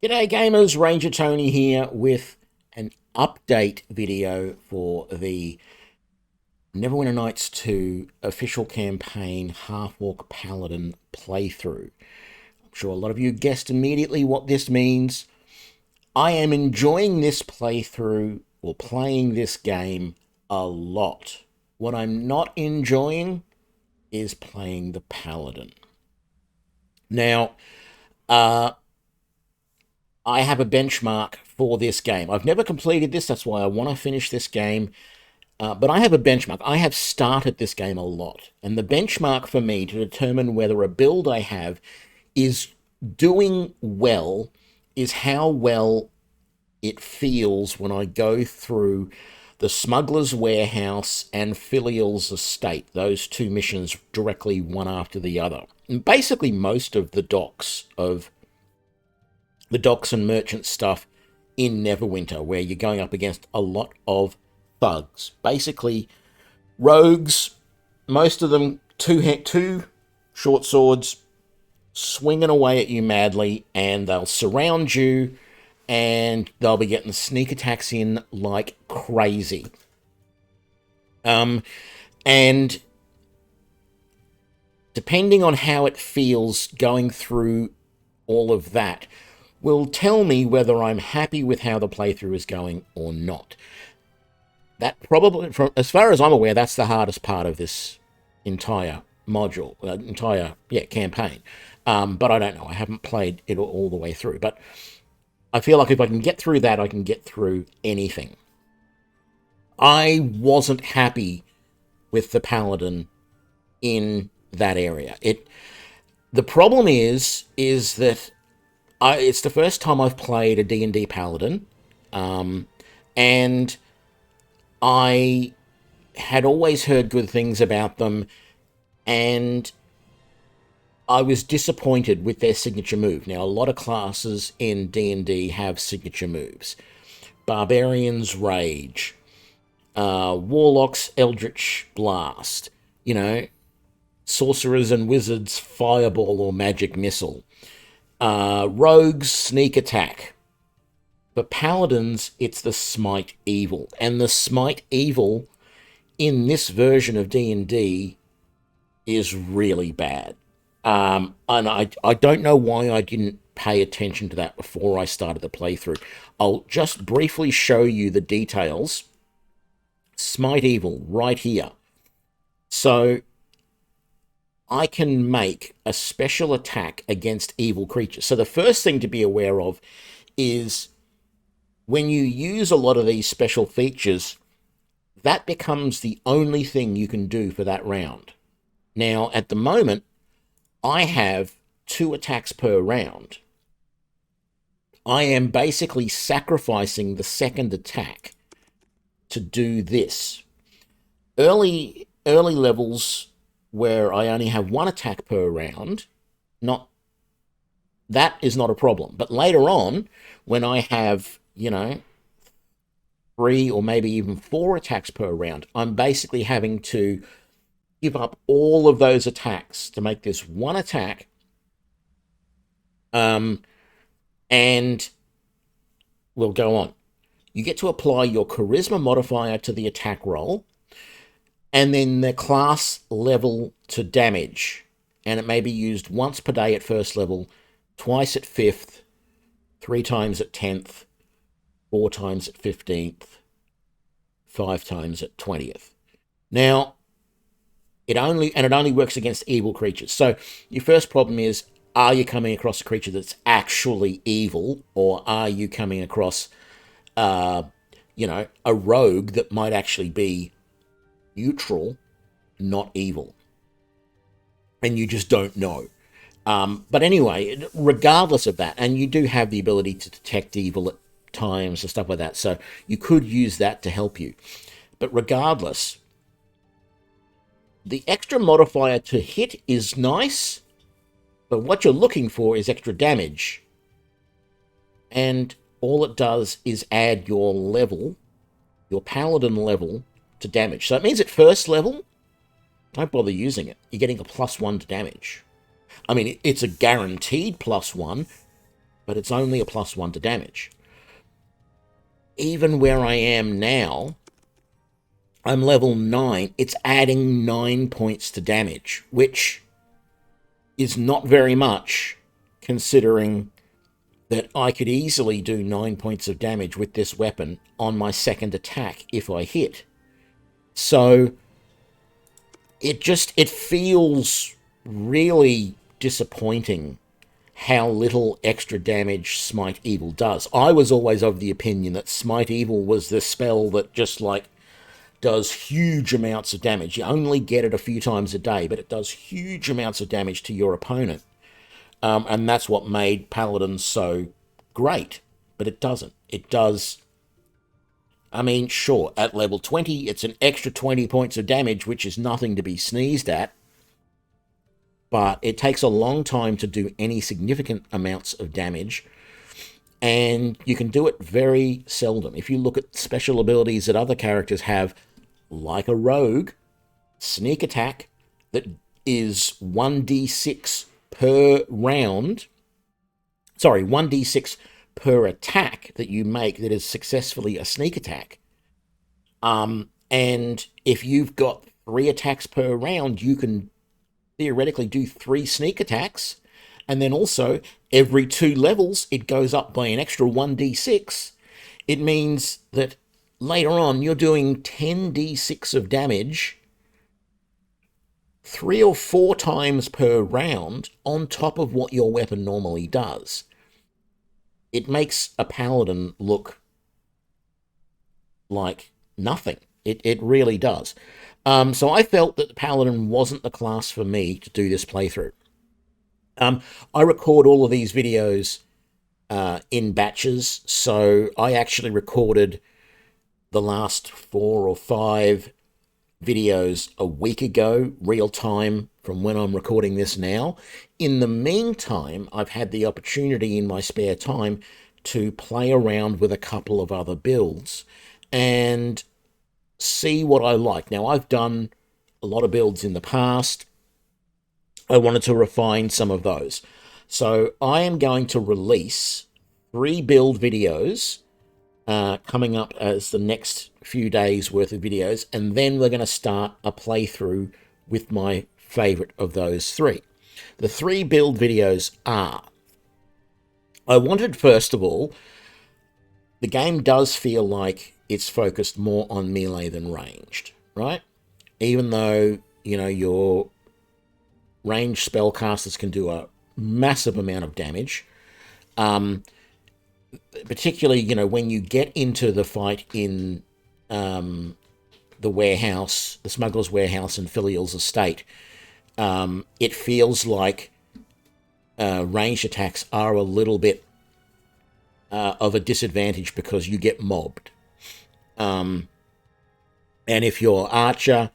G'day gamers, Ranger Tony here with an update video for the Neverwinter Nights 2 official campaign Half-Orc Paladin playthrough. I'm sure a lot of you guessed immediately what this means. I am enjoying this playthrough or playing this game a lot. What I'm not enjoying is playing the Paladin. Now, uh, I have a benchmark for this game. I've never completed this, that's why I want to finish this game. But I have a benchmark. I have started this game a lot. And the benchmark for me to determine whether a build I have is doing well is how well it feels when I go through the Smuggler's Warehouse and Filial's Estate, those two missions directly one after the other. And basically most of the docks and merchant stuff in Neverwinter, where you're going up against a lot of thugs. Basically, rogues, most of them two short swords, swinging away at you madly, and they'll surround you, and they'll be getting sneak attacks in like crazy. And depending on how it feels going through all of that, will tell me whether I'm happy with how the playthrough is going or not. That probably, from as far as I'm aware, that's the hardest part of this entire module, campaign. But I don't know. I haven't played it all the way through. But I feel like if I can get through that, I can get through anything. I wasn't happy with the Paladin in that area. The problem is that it's the first time I've played a D&D Paladin, and I had always heard good things about them, and I was disappointed with their signature move. Now, a lot of classes in D&D have signature moves. Barbarians Rage, Warlocks Eldritch Blast, Sorcerers and Wizards Fireball or Magic Missile, Rogues Sneak Attack. For Paladins, it's the Smite Evil. And the Smite Evil in this version of D&D is really bad. And I don't know why I didn't pay attention to that before I started the playthrough. I'll just briefly show you the details. Smite Evil, right here. So I can make a special attack against evil creatures. So the first thing to be aware of is when you use a lot of these special features, that becomes the only thing you can do for that round. Now, at the moment, I have 2 attacks per round. I am basically sacrificing the second attack to do this. Early levels where I only have 1 attack per round, that is not a problem. But later on, when I have 3 or maybe even 4 attacks per round, I'm basically having to give up all of those attacks to make this 1 attack. And we'll go on. You get to apply your charisma modifier to the attack roll, and then the class level to damage. And it may be used once per day at first level, twice at 5th, 3 times at 10th, 4 times at 15th, 5 times at 20th. Now, it only works against evil creatures. So your first problem is, are you coming across a creature that's actually evil, or are you coming across a rogue that might actually be neutral, not evil? And you just don't know. But anyway, regardless of that, and you do have the ability to detect evil at times and stuff like that, so you could use that to help you. But regardless, the extra modifier to hit is nice, but what you're looking for is extra damage. And all it does is add your paladin level, to damage. So that means at first level, don't bother using it. You're getting a +1 to damage. I mean, it's a guaranteed +1, but it's only a +1 to damage. Even where I am now, I'm level 9, it's adding 9 points to damage, which is not very much, considering that I could easily do 9 points of damage with this weapon on my second attack if I hit. So it feels really disappointing how little extra damage Smite Evil does. I was always of the opinion that Smite Evil was the spell that just like does huge amounts of damage. You only get it a few times a day, but it does huge amounts of damage to your opponent. And that's what made Paladin so great. But it doesn't. It does... I mean, sure, at level 20, it's an extra 20 points of damage, which is nothing to be sneezed at. But it takes a long time to do any significant amounts of damage. And you can do it very seldom. If you look at special abilities that other characters have, like a rogue, sneak attack, that is 1d6 per round. Sorry, 1d6 per attack that you make that is successfully a sneak attack. And if you've got 3 attacks per round, you can theoretically do 3 sneak attacks. And then also, every 2 levels, it goes up by an extra 1d6. It means that later on, you're doing 10d6 of damage 3 or 4 times per round on top of what your weapon normally does. It makes a paladin look like nothing. It really does. So I felt that the paladin wasn't the class for me to do this playthrough. I record all of these videos in batches, so I actually recorded the last 4 or 5 videos a week ago, real time from when I'm recording this now. In the meantime, I've had the opportunity in my spare time to play around with a couple of other builds and see what I like. Now, I've done a lot of builds in the past. I wanted to refine some of those. So I am going to release 3 build videos coming up as the next few days worth of videos, and then we're going to start a playthrough with my favorite of those 3. The 3 build videos are, I wanted, first of all, the game does feel like it's focused more on melee than ranged, right? Even though, you know, your ranged spellcasters can do a massive amount of damage, particularly, you know, when you get into the fight in the warehouse, the smuggler's warehouse and Filial's estate, it feels like ranged attacks are a little bit of a disadvantage because you get mobbed. And if your archer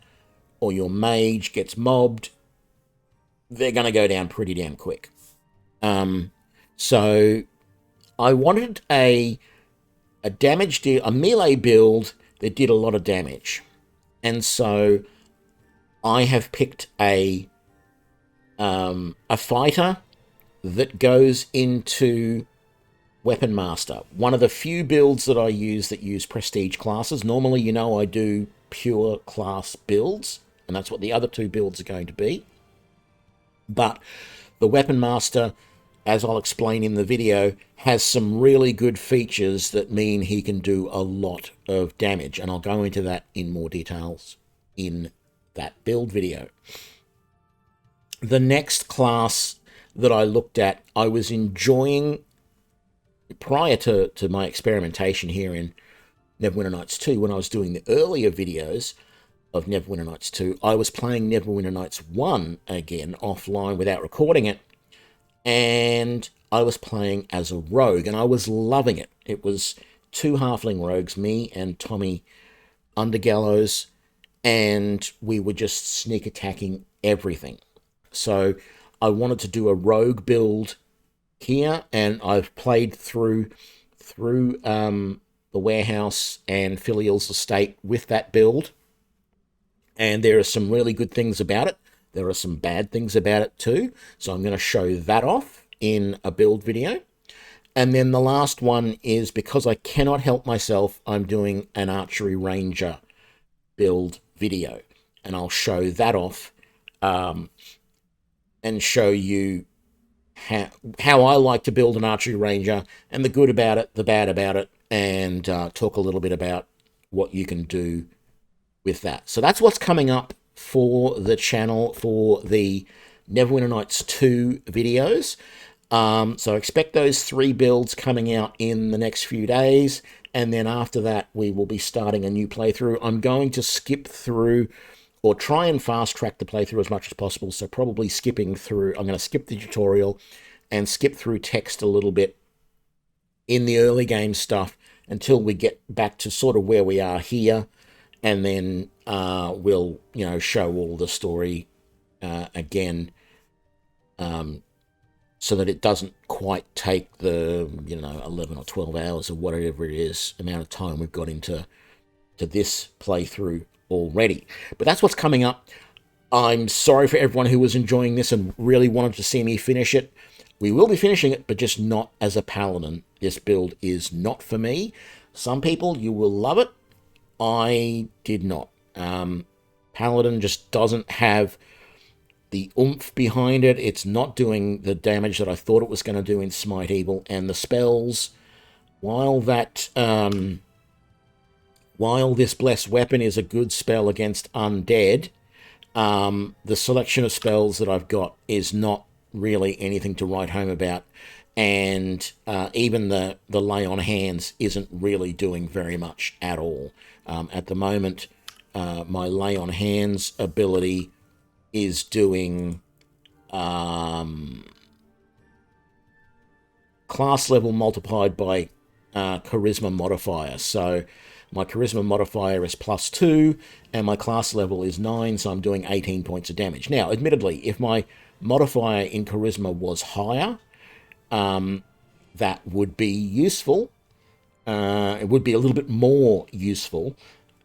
or your mage gets mobbed, they're going to go down pretty damn quick. So I wanted a damage deal, a melee build that did a lot of damage. And so I have picked a fighter that goes into Weapon Master. One of the few builds that I use that use prestige classes. Normally, you know, I do pure class builds, and that's what the other 2 builds are going to be. But the Weapon Master, as I'll explain in the video, has some really good features that mean he can do a lot of damage, and I'll go into that in more details in that build video. The next class that I looked at, I was enjoying prior to my experimentation here in Neverwinter Nights 2. When I was doing the earlier videos of Neverwinter Nights 2, I was playing Neverwinter Nights 1 again offline without recording it, and I was playing as a rogue, and I was loving it. It was 2 halfling rogues, me and Tommy Undergallows, and we were just sneak attacking everything. So I wanted to do a rogue build here, and I've played through the warehouse and Filial's estate with that build, and there are some really good things about it. There are some bad things about it too, so I'm going to show that off in a build video. And then the last one is, because I cannot help myself, I'm doing an Archery Ranger build video. And I'll show that off and show you how I like to build an Archery Ranger, and the good about it, the bad about it, and talk a little bit about what you can do with that. So that's what's coming up for the channel for the Neverwinter Nights 2 videos. So expect those 3 builds coming out in the next few days, and then after that we will be starting a new playthrough. I'm going to skip through, or try and fast track the playthrough as much as possible, so probably skipping through, I'm going to skip the tutorial and skip through text a little bit in the early game stuff until we get back to sort of where we are here, and then we'll, show all the story again, so that it doesn't quite take the 11 or 12 hours or whatever it is amount of time we've got into this playthrough already. But that's what's coming up. I'm sorry for everyone who was enjoying this and really wanted to see me finish it. We will be finishing it, but just not as a paladin. This build is not for me. Some people, you will love it. I did not. Paladin just doesn't have the oomph behind it. It's not doing the damage that I thought it was going to do in Smite Evil. And the spells, while this Blessed Weapon is a good spell against undead, the selection of spells that I've got is not really anything to write home about. And even the Lay on Hands isn't really doing very much at all. At the moment, my Lay on Hands ability is doing class level multiplied by charisma modifier. So my charisma modifier is +2 and my class level is 9, so I'm doing 18 points of damage. Now, admittedly, if my modifier in charisma was higher, that would be useful. It would be a little bit more useful.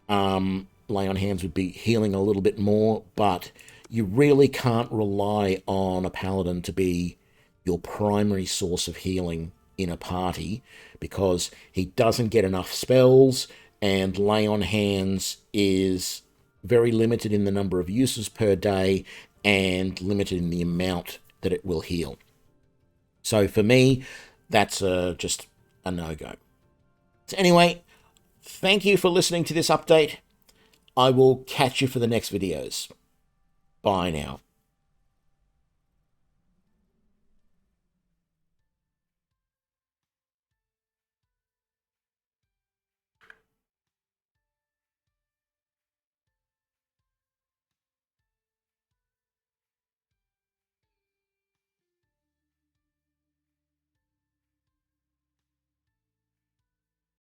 Lay on Hands would be healing a little bit more, but you really can't rely on a paladin to be your primary source of healing in a party, because he doesn't get enough spells, and Lay on Hands is very limited in the number of uses per day and limited in the amount that it will heal. So for me, that's just a no-go. So anyway, thank you for listening to this update. I will catch you for the next videos. Bye now.